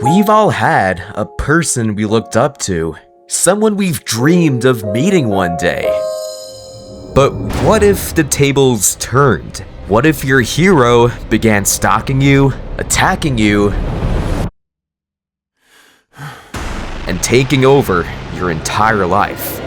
We've all had a person we looked up to, someone we've dreamed of meeting one day. But what if the tables turned? What if your hero began stalking you, attacking you, and taking over your entire life?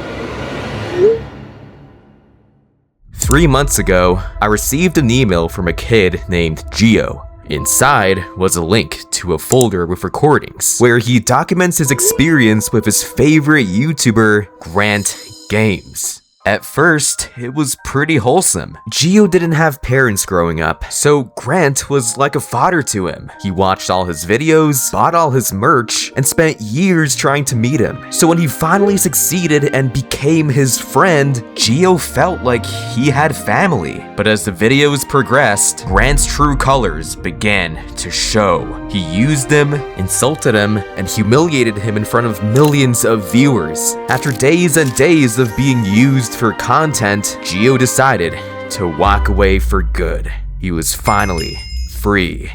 3 months ago, I received an email from a kid named Gio. Inside was a link to a folder with recordings, where he documents his experience with his favorite YouTuber, Grant Games. At first, it was pretty wholesome. Gio didn't have parents growing up, so Grant was like a father to him. He watched all his videos, bought all his merch, and spent years trying to meet him. So when he finally succeeded and became his friend, Gio felt like he had family. But as the videos progressed, Grant's true colors began to show. He used him, insulted him, and humiliated him in front of millions of viewers. After days and days of being used for content, Gio decided to walk away for good. He was finally free.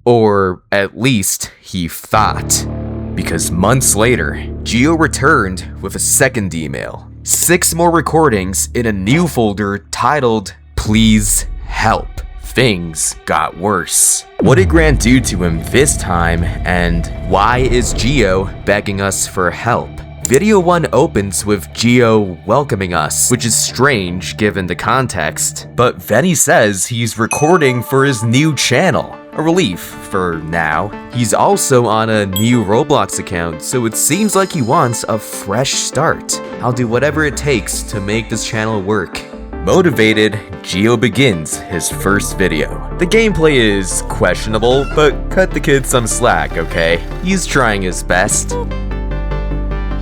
Or at least he thought. Because months later, Gio returned with a second email. 6 more recordings in a new folder titled, "Please Help." Things got worse. What did Grant do to him this time, and why is Gio begging us for help? Video 1 opens with Gio welcoming us, which is strange given the context, but then he says he's recording for his new channel. A relief for now. He's also on a new Roblox account, so it seems like he wants a fresh start. I'll do whatever it takes to make this channel work. Motivated, Gio begins his first video. The gameplay is questionable, but cut the kid some slack, okay? He's trying his best.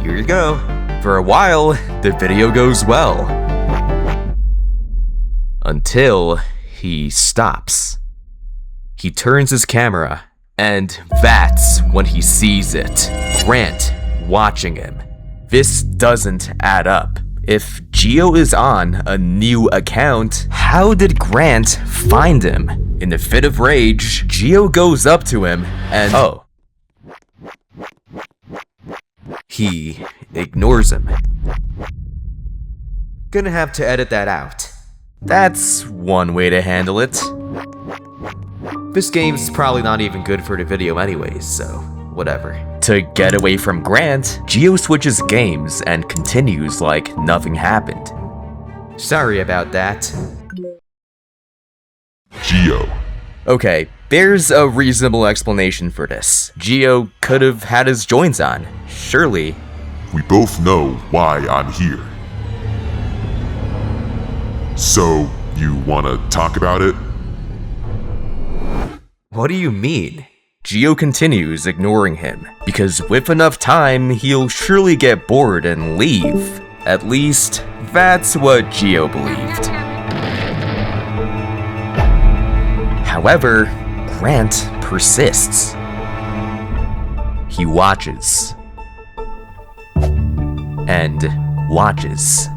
Here you go. For a while, the video goes well. Until he stops. He turns his camera, and that's when he sees it. Grant watching him. This doesn't add up. If Gio is on a new account, how did Grant find him? In a fit of rage, Gio goes up to him and he ignores him. Gonna have to edit that out. That's one way to handle it. This game's probably not even good for the video anyways, so whatever. To get away from Grant, Gio switches games and continues like nothing happened. Sorry about that. Gio. Okay, there's a reasonable explanation for this. Gio could have had his joints on, surely. We both know why I'm here. So, you wanna talk about it? What do you mean? Gio continues ignoring him, because with enough time, he'll surely get bored and leave. At least, that's what Gio believed. However, Grant persists. He watches. And watches.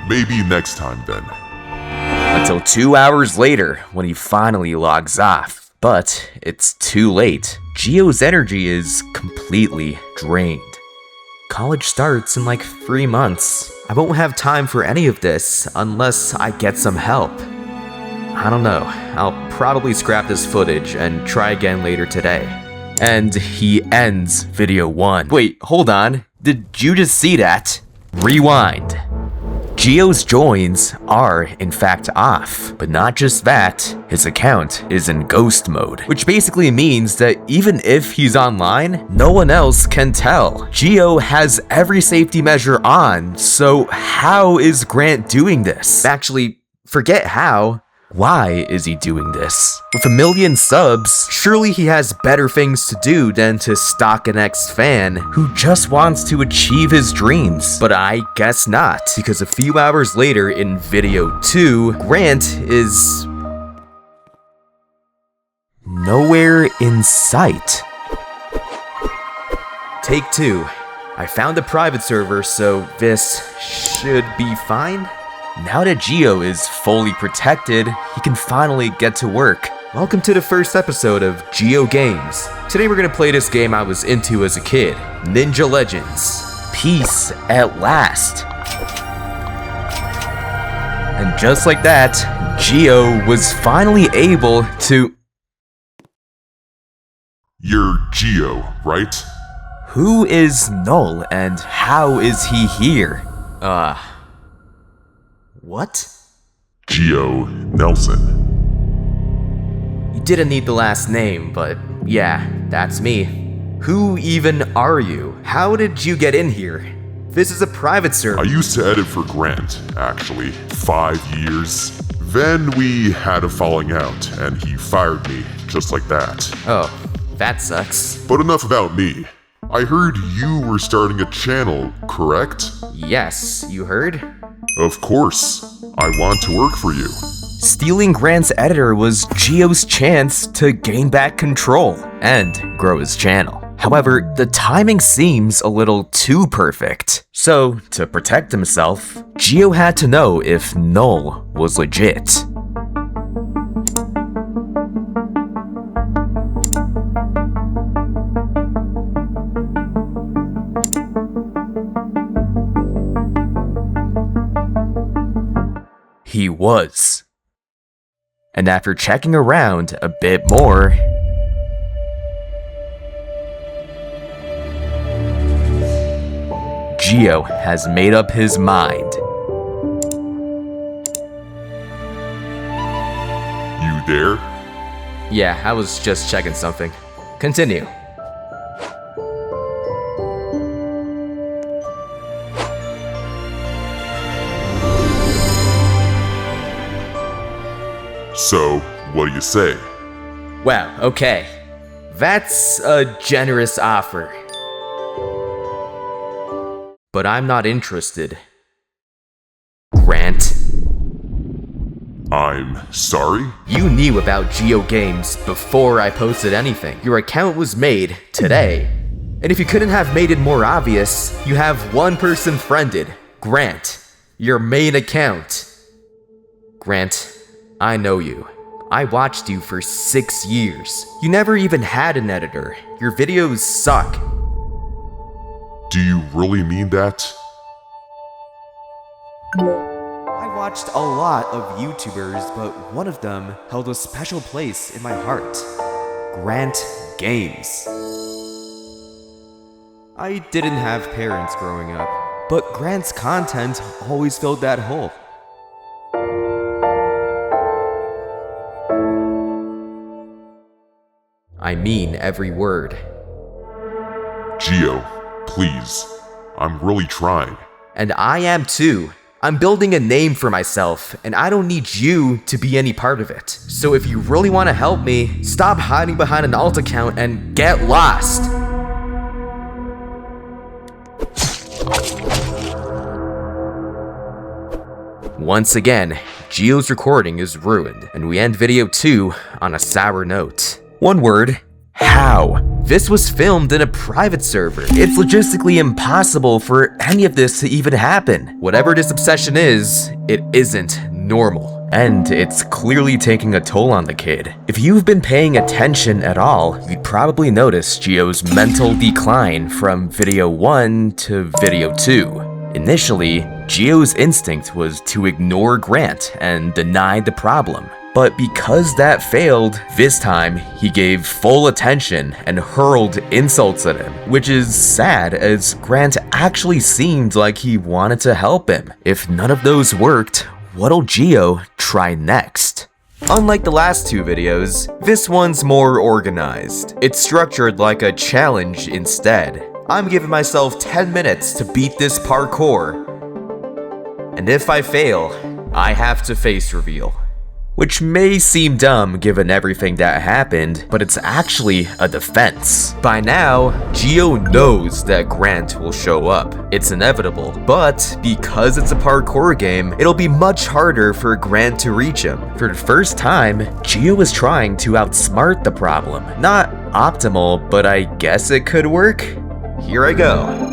Maybe next time then. Until 2 hours later, when he finally logs off. But it's too late. Gio's energy is completely drained. College starts in like 3 months. I won't have time for any of this unless I get some help. I don't know. I'll probably scrap this footage and try again later today. And he ends video 1. Wait, hold on. Did you just see that? Rewind. Gio's joins are, in fact, off. But not just that, his account is in ghost mode, which basically means that even if he's online, no one else can tell. Gio has every safety measure on, so how is Grant doing this? Actually, forget how. Why is he doing this? With 1 million subs, surely he has better things to do than to stalk an ex-fan who just wants to achieve his dreams. But I guess not, because a few hours later in video 2, Grant is nowhere in sight. Take 2. I found a private server, so this should be fine. Now that Geo is fully protected, he can finally get to work. Welcome to the first episode of Geo Games. Today we're gonna play this game I was into as a kid, Ninja Legends. Peace at last. And just like that, Geo was finally able to... You're Geo, right? Who is Null and how is he here? What? Geo Nelson. You didn't need the last name, but yeah, that's me. Who even are you? How did you get in here? This is a private server. I used to edit for Grant, actually. 5 years. Then we had a falling out, and he fired me, just like that. Oh, that sucks. But enough about me. I heard you were starting a channel, correct? Yes, you heard? Of course. I want to work for you. Stealing Grant's editor was Geo's chance to gain back control and grow his channel. However, the timing seems a little too perfect. So, to protect himself, Geo had to know if Null was legit. He was. And after checking around a bit more, Geo has made up his mind. You there? Yeah, I was just checking something. Continue. So, what do you say? Wow, okay. That's a generous offer. But I'm not interested. Grant. I'm sorry? You knew about Geo Games before I posted anything. Your account was made today. And if you couldn't have made it more obvious, you have one person friended, Grant, your main account. Grant, I know you. I watched you for 6 years. You never even had an editor. Your videos suck. Do you really mean that? I watched a lot of YouTubers, but one of them held a special place in my heart. Grant Games. I didn't have parents growing up, but Grant's content always filled that hole. I mean every word. Geo, please. I'm really trying. And I am too. I'm building a name for myself, and I don't need you to be any part of it. So if you really want to help me, stop hiding behind an alt account and get lost. Once again, Geo's recording is ruined, and we end video 2 on a sour note. One word, how? This was filmed in a private server. It's logistically impossible for any of this to even happen. Whatever this obsession is, it isn't normal. And it's clearly taking a toll on the kid. If you've been paying attention at all, you'd probably notice Geo's mental decline from video 1 to video 2. Initially, Geo's instinct was to ignore Grant and deny the problem. But because that failed, this time he gave full attention and hurled insults at him, which is sad as Grant actually seemed like he wanted to help him. If none of those worked, what'll Geo try next? Unlike the last 2 videos, this one's more organized. It's structured like a challenge instead. I'm giving myself 10 minutes to beat this parkour. And if I fail, I have to face reveal. Which may seem dumb given everything that happened, but it's actually a defense. By now, Geo knows that Grant will show up. It's inevitable, but because it's a parkour game, it'll be much harder for Grant to reach him. For the first time, Geo is trying to outsmart the problem. Not optimal, but I guess it could work. Here I go.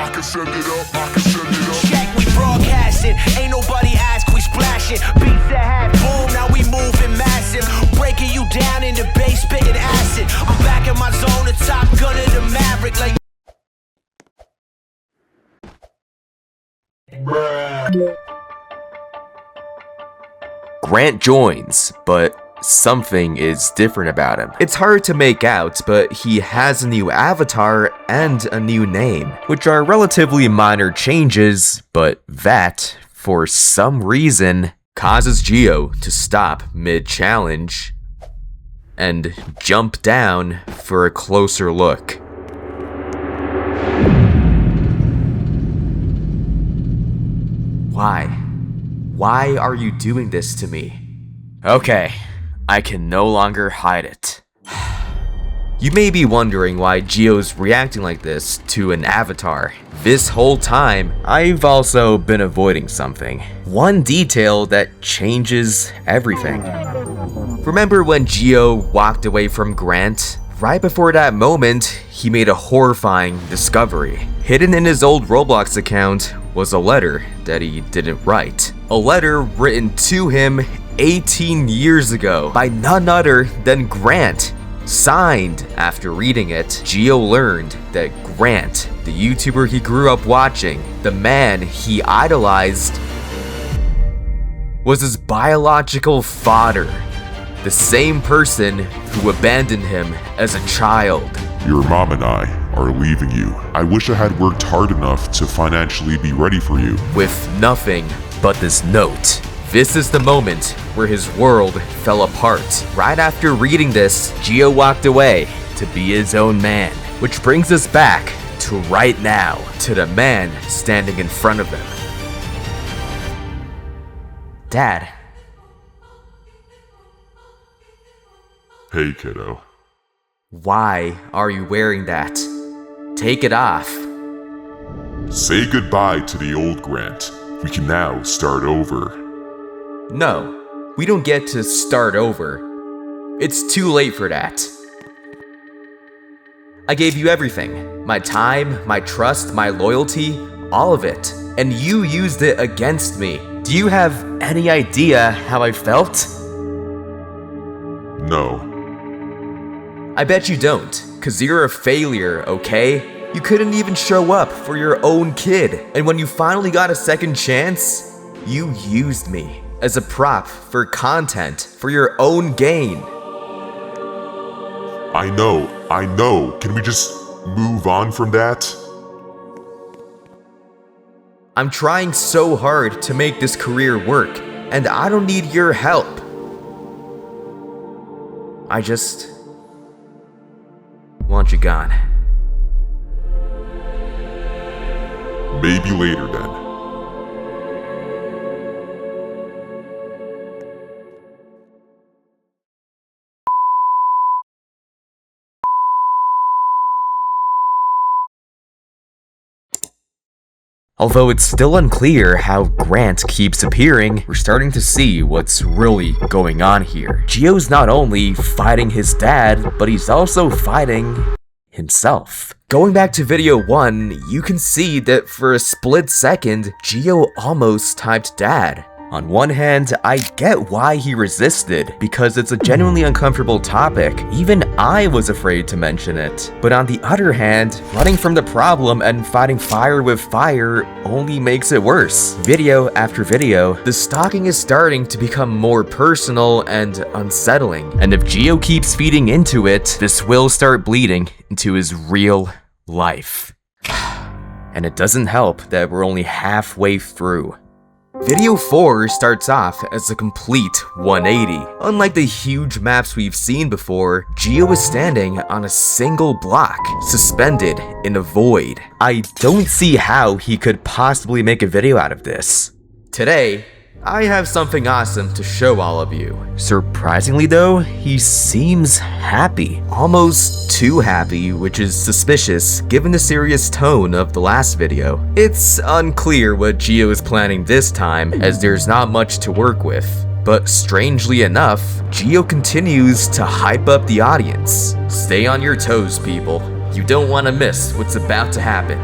I can send it up, I can send it up. Check, we broadcasting, ain't nobody ask, we splashing. Beats that had boom, now we moving massive. Breaking you down in the bass, spitting acid. I'm back in my zone, the Top Gun of the Maverick, like. Grant joins, but something is different about him. It's hard to make out, but he has a new avatar and a new name, which are relatively minor changes, but that, for some reason, causes Geo to stop mid-challenge and jump down for a closer look. Why? Why are you doing this to me? Okay, I can no longer hide it. You may be wondering why Geo's reacting like this to an avatar. This whole time, I've also been avoiding something. One detail that changes everything. Remember when Geo walked away from Grant? Right before that moment, he made a horrifying discovery. Hidden in his old Roblox account was a letter that he didn't write. A letter written to him 18 years ago by none other than Grant. Signed. After reading it, Geo learned that Grant, the YouTuber he grew up watching, the man he idolized, was his biological father. The same person who abandoned him as a child. Your mom and I are leaving you. I wish I had worked hard enough to financially be ready for you. With nothing but this note. This is the moment where his world fell apart. Right after reading this, Geo walked away to be his own man. Which brings us back to right now, to the man standing in front of them. Dad. Hey, kiddo. Why are you wearing that? Take it off. Say goodbye to the old Grant. We can now start over. No, we don't get to start over. It's too late for that. I gave you everything. My time, my trust, my loyalty, all of it. And you used it against me. Do you have any idea how I felt? No. I bet you don't, cause you're a failure, okay? You couldn't even show up for your own kid. And when you finally got a second chance, you used me as a prop for content for your own gain. I know. Can we just move on from that? I'm trying so hard to make this career work, and I don't need your help. I just want you gone. Maybe later then. Although it's still unclear how Grant keeps appearing, we're starting to see what's really going on here. Geo's not only fighting his dad, but he's also fighting himself. Going back to video 1, you can see that for a split second, Geo almost typed dad. On one hand, I get why he resisted, because it's a genuinely uncomfortable topic. Even I was afraid to mention it. But on the other hand, running from the problem and fighting fire with fire only makes it worse. Video after video, the stalking is starting to become more personal and unsettling. And if Geo keeps feeding into it, this will start bleeding into his real life. And it doesn't help that we're only halfway through. Video 4 starts off as a complete 180. Unlike the huge maps we've seen before, Geo is standing on a single block, suspended in a void. I don't see how he could possibly make a video out of this. Today, I have something awesome to show all of you. Surprisingly though, he seems happy. Almost too happy, which is suspicious given the serious tone of the last video. It's unclear what Geo is planning this time, as there's not much to work with. But strangely enough, Geo continues to hype up the audience. Stay on your toes, people. You don't want to miss what's about to happen.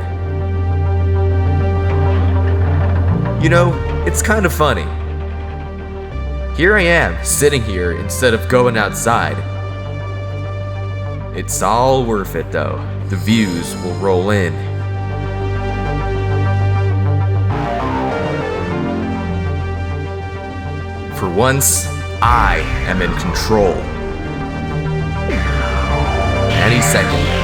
You know, it's kind of funny. Here I am, sitting here instead of going outside. It's all worth it though. The views will roll in. For once, I am in control. Any second.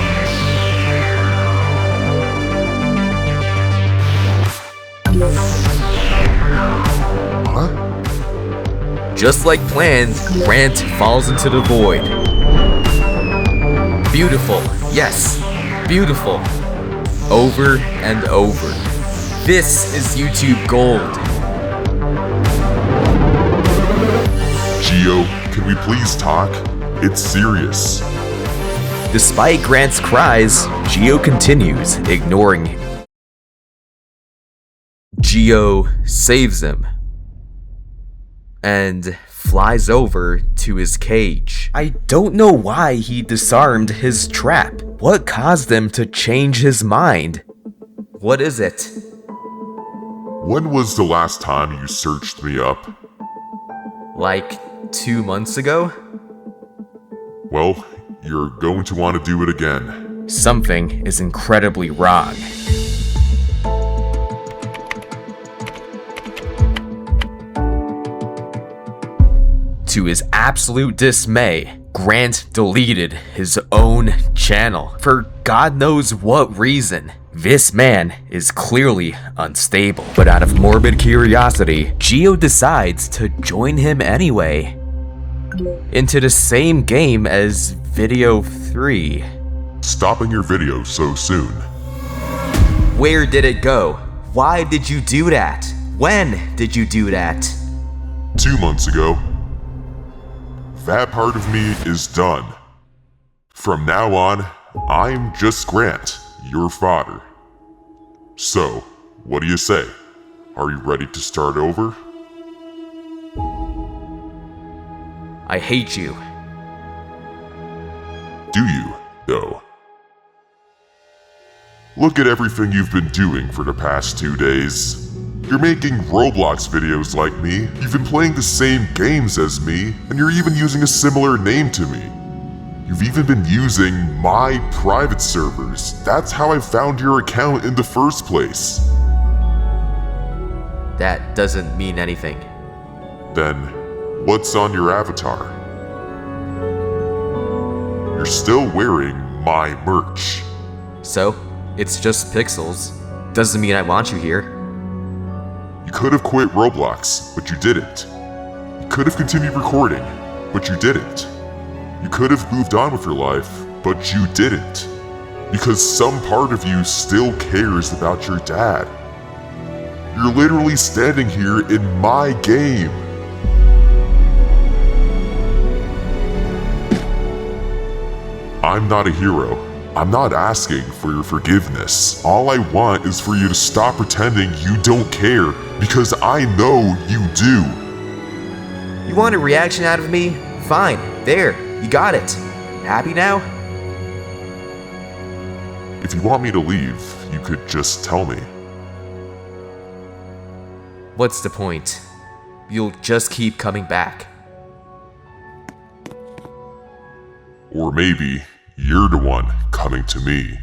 Huh? Just like planned, Grant falls into the void. Beautiful, yes, beautiful. Over and over. This is YouTube gold. Geo, can we please talk? It's serious. Despite Grant's cries, Geo continues, ignoring him. Geo saves him and flies over to his cage. I don't know why he disarmed his trap. What caused him to change his mind? What is it? When was the last time you searched me up? Like 2 months ago? Well, you're going to want to do it again. Something is incredibly wrong. To his absolute dismay, Grant deleted his own channel for God knows what reason. This man is clearly unstable, but out of morbid curiosity, Geo decides to join him anyway. Into the same game as Video 3. Stopping your video so soon. Where did it go? Why did you do that? When did you do that? 2 months ago. That part of me is done. From now on, I'm just Grant, your father. So, what do you say? Are you ready to start over? I hate you. Do you, though? Look at everything you've been doing for the past 2 days. You're making Roblox videos like me, you've been playing the same games as me, and you're even using a similar name to me. You've even been using my private servers. That's how I found your account in the first place. That doesn't mean anything. Then, what's on your avatar? You're still wearing my merch. So, it's just pixels. Doesn't mean I want you here. You could have quit Roblox, but you didn't. You could have continued recording, but you didn't. You could have moved on with your life, but you didn't. Because some part of you still cares about your dad. You're literally standing here in my game. I'm not a hero. I'm not asking for your forgiveness. All I want is for you to stop pretending you don't care, because I know you do. You want a reaction out of me? Fine, there, you got it. Happy now? If you want me to leave, you could just tell me. What's the point? You'll just keep coming back. Or maybe you're the one coming to me.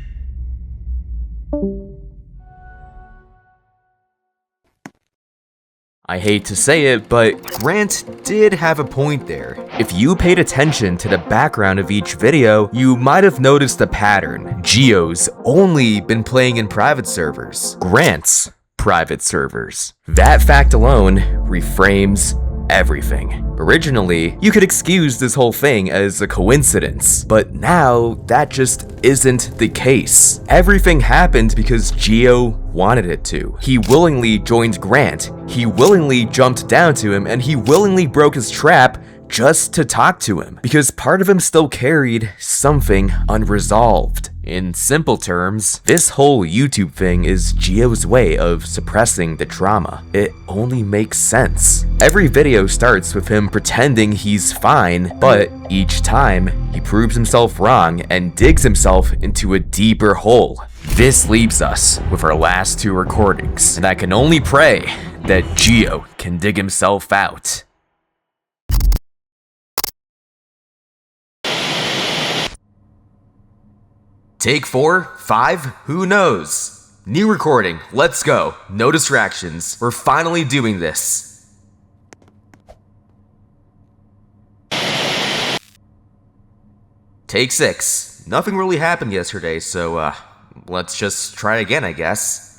I hate to say it, but Grant did have a point there. If you paid attention to the background of each video, you might have noticed a pattern. Geo's only been playing in private servers. Grant's private servers. That fact alone reframes everything. Originally, you could excuse this whole thing as a coincidence, but now that just isn't the case. Everything happened because Geo wanted it to. He willingly joined Grant, he willingly jumped down to him, and he willingly broke his trap just to talk to him, because part of him still carried something unresolved. In simple terms, this whole YouTube thing is Gio's way of suppressing the trauma. It only makes sense. Every video starts with him pretending he's fine, but each time, he proves himself wrong and digs himself into a deeper hole. This leaves us with our last 2 recordings, and I can only pray that Gio can dig himself out. Take 4, 5, who knows? New recording, let's go. No distractions. We're finally doing this. Take 6. Nothing really happened yesterday, so let's just try again, I guess.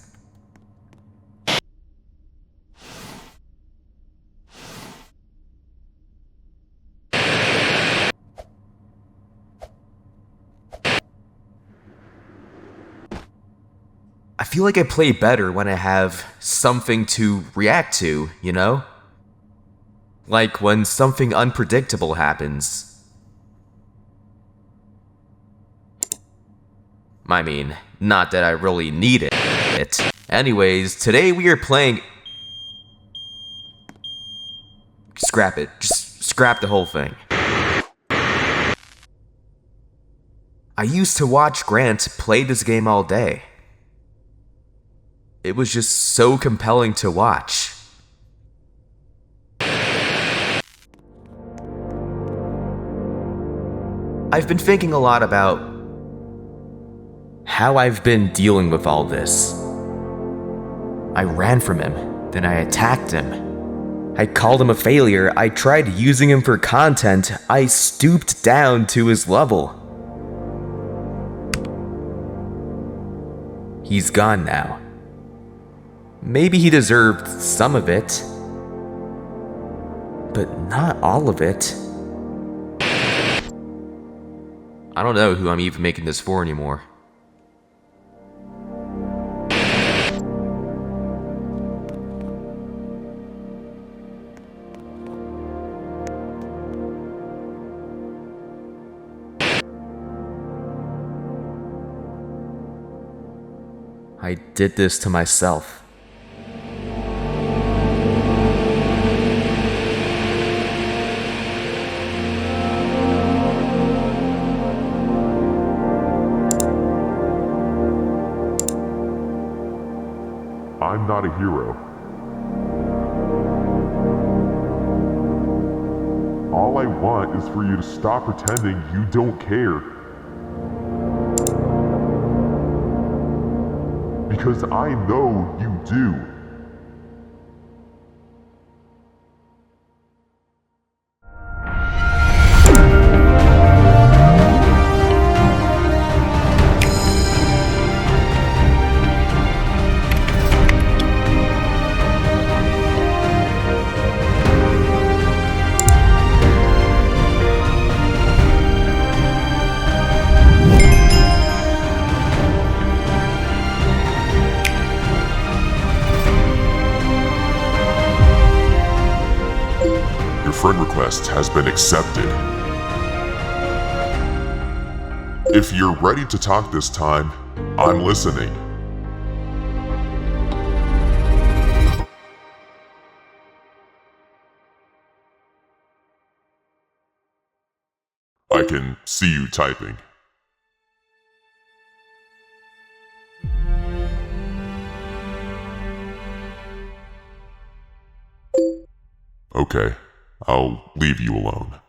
I feel like I play better when I have something to react to, you know? Like when something unpredictable happens. I mean, not that I really need it. Anyways, today we are playing... Scrap it. Just scrap the whole thing. I used to watch Grant play this game all day. It was just so compelling to watch. I've been thinking a lot about how I've been dealing with all this. I ran from him, then I attacked him. I called him a failure, I tried using him for content, I stooped down to his level. He's gone now. Maybe he deserved some of it, but not all of it. I don't know who I'm even making this for anymore. I did this to myself. I'm not a hero. All I want is for you to stop pretending you don't care. Because I know you do. Friend request has been accepted. If you're ready to talk this time, I'm listening. I can see you typing. Okay. I'll leave you alone.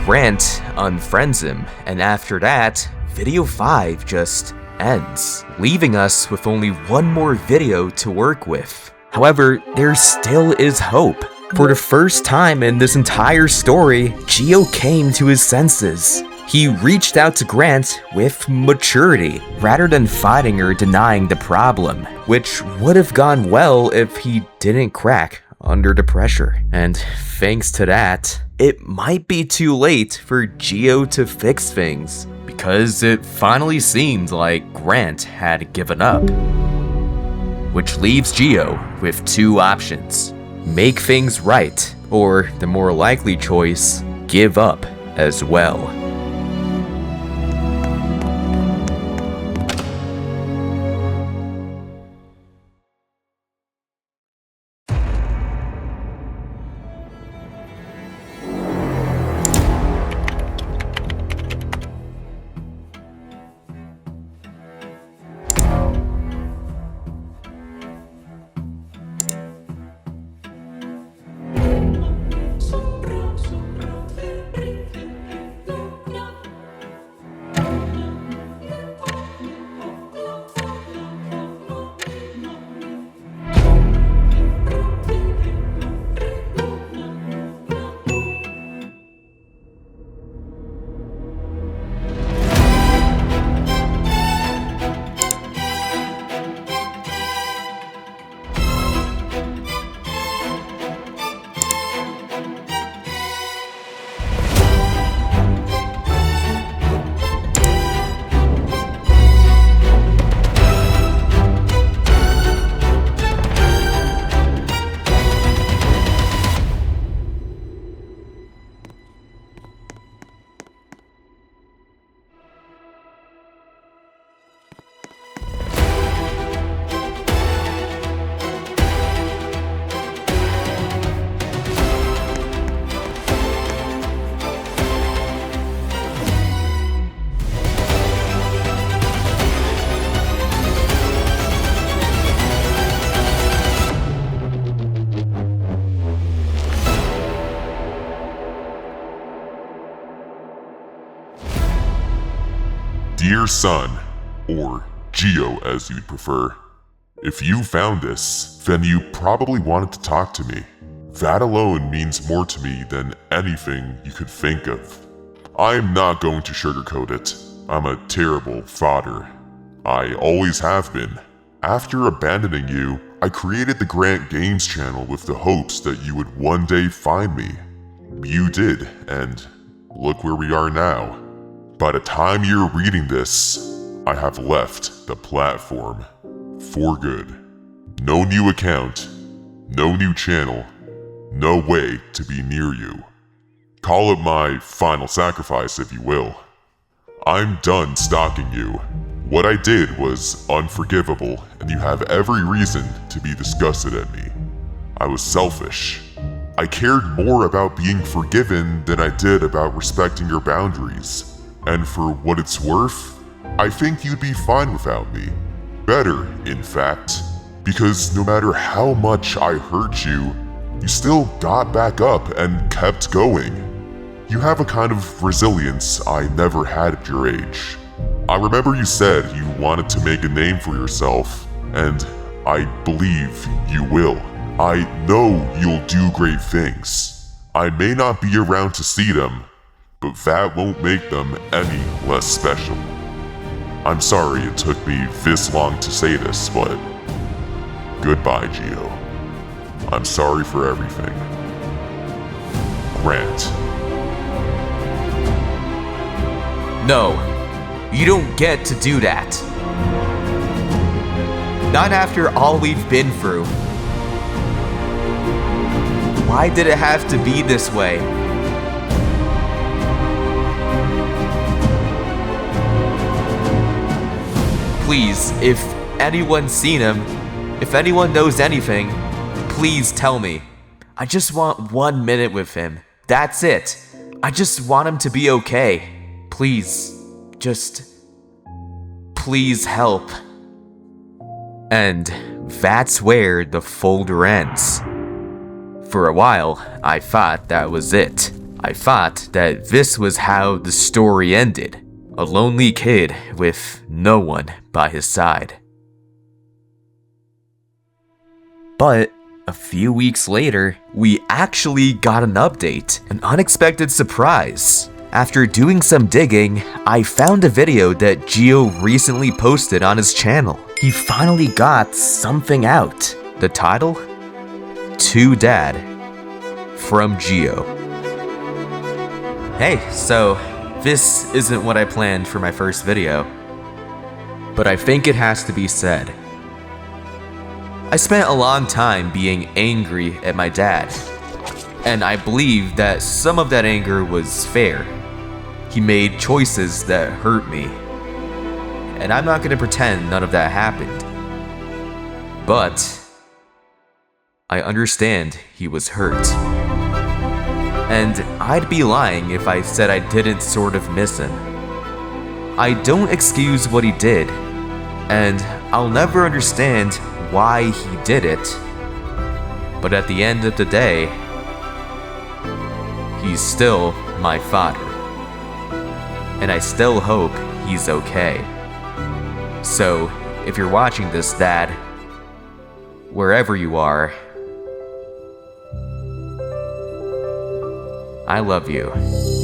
Grant unfriends him, and after that, video 5 just ends, leaving us with only one more video to work with. However, there still is hope. For the first time in this entire story, Gio came to his senses. He reached out to Grant with maturity, rather than fighting or denying the problem, which would have gone well if he didn't crack under the pressure. And thanks to that, it might be too late for Gio to fix things, because it finally seemed like Grant had given up. Which leaves Gio with 2 options: make things right, or the more likely choice, give up as well. Dear son, or Geo as you'd prefer, if you found this, then you probably wanted to talk to me. That alone means more to me than anything you could think of. I'm not going to sugarcoat it. I'm a terrible father. I always have been. After abandoning you, I created the Grant Games channel with the hopes that you would one day find me. You did, and look where we are now. By the time you're reading this, I have left the platform for good. No new account, no new channel, no way to be near you. Call it my final sacrifice if you will. I'm done stalking you. What I did was unforgivable, and you have every reason to be disgusted at me. I was selfish. I cared more about being forgiven than I did about respecting your boundaries. And for what it's worth, I think you'd be fine without me. Better, in fact, because no matter how much I hurt you, you still got back up and kept going. You have a kind of resilience I never had at your age. I remember you said you wanted to make a name for yourself, and I believe you will. I know you'll do great things. I may not be around to see them, but that won't make them any less special. I'm sorry it took me this long to say this, but goodbye, Geo. I'm sorry for everything. Grant. No, you don't get to do that. Not after all we've been through. Why did it have to be this way? Please, if anyone's seen him, if anyone knows anything, please tell me. I just want 1 minute with him. That's it. I just want him to be okay. Please, please help. And that's where the folder ends. For a while, I thought that was it. I thought that this was how the story ended. A lonely kid with no one by his side. But a few weeks later, we actually got an update, an unexpected surprise. After doing some digging, I found a video that Geo recently posted on his channel. He finally got something out. The title? To Dad, from Geo. Hey, so this isn't what I planned for my first video, but I think it has to be said. I spent a long time being angry at my dad. And I believe that some of that anger was fair. He made choices that hurt me. And I'm not gonna pretend none of that happened. But I understand he was hurt. And I'd be lying if I said I didn't sort of miss him. I don't excuse what he did, and I'll never understand why he did it. But at the end of the day, he's still my father. And I still hope he's okay. So, if you're watching this, Dad, wherever you are, I love you.